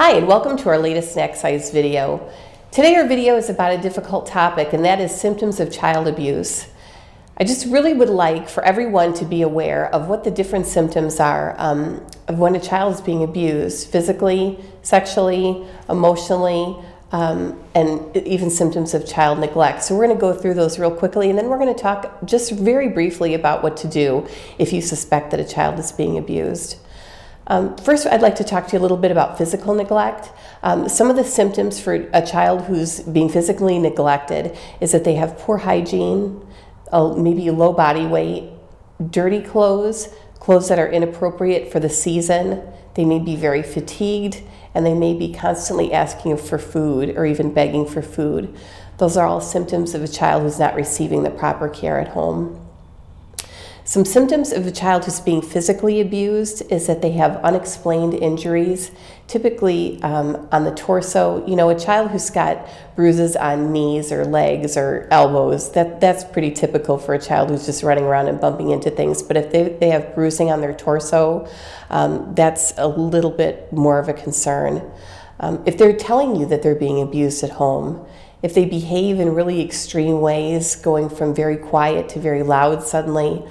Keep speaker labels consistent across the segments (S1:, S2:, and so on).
S1: Hi, and welcome to our latest snack size video. Today our video is about a difficult topic, and that is symptoms of child abuse. I just really would like for everyone to be aware of what the different symptoms are of when a child is being abused, physically, sexually, emotionally, and even symptoms of child neglect. So we're going to go through those real quickly, and then we're going to talk just very briefly about what to do if you suspect that a child is being abused. First, I'd like to talk to you a little bit about physical neglect. Some of the symptoms for a child who's being physically neglected is that they have poor hygiene, maybe low body weight, dirty clothes, clothes that are inappropriate for the season. They may be very fatigued, and they may be constantly asking for food or even begging for food. Those are all symptoms of a child who's not receiving the proper care at home. Some symptoms of a child who's being physically abused is that they have unexplained injuries, typically on the torso. You know, a child who's got bruises on knees or legs or elbows, that's pretty typical for a child who's just running around and bumping into things. But if they have bruising on their torso, that's a little bit more of a concern. If they're telling you that they're being abused at home, if they behave in really extreme ways, going from very quiet to very loud suddenly,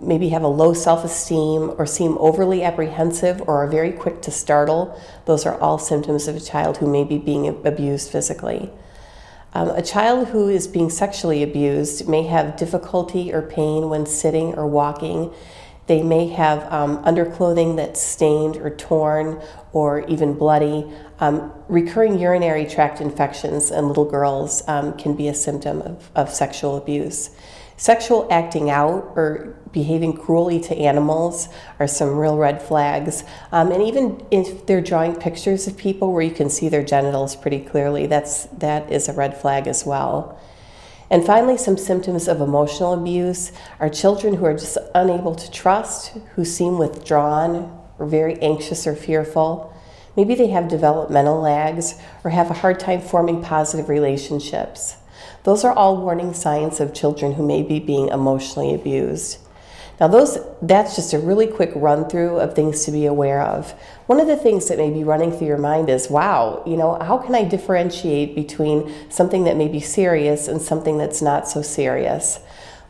S1: maybe have a low self-esteem or seem overly apprehensive or are very quick to startle, those are all symptoms of a child who may be being abused physically. A child who is being sexually abused may have difficulty or pain when sitting or walking. They may have underclothing that's stained or torn or even bloody. Recurring urinary tract infections in little girls can be a symptom of sexual abuse. Sexual acting out or behaving cruelly to animals are some real red flags. And even if they're drawing pictures of people where you can see their genitals pretty clearly, that is a red flag as well. And finally, some symptoms of emotional abuse are children who are just unable to trust, who seem withdrawn or very anxious or fearful. Maybe they have developmental lags or have a hard time forming positive relationships. Those are all warning signs of children who may be being emotionally abused. Now that's just a really quick run through of things to be aware of. One of the things that may be running through your mind is, wow, how can I differentiate between something that may be serious and something that's not so serious?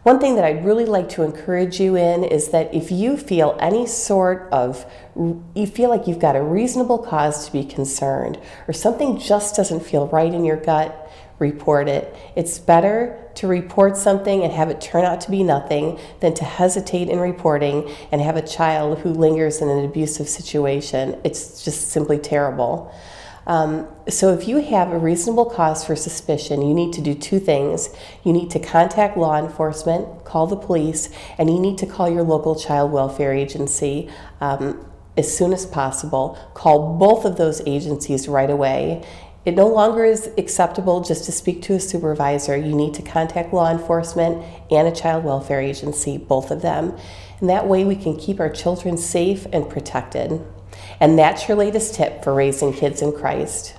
S1: One thing that I'd really like to encourage you in is that if you feel you feel like you've got a reasonable cause to be concerned, or something just doesn't feel right in your gut, report it. It's better to report something and have it turn out to be nothing than to hesitate in reporting and have a child who lingers in an abusive situation. It's just simply terrible. So if you have a reasonable cause for suspicion, you need to do two things. You need to contact law enforcement, call the police, and you need to call your local child welfare agency as soon as possible. Call both of those agencies right away. It no longer is acceptable just to speak to a supervisor. You need to contact law enforcement and a child welfare agency, both of them. And that way we can keep our children safe and protected. And that's your latest tip for raising kids in Christ.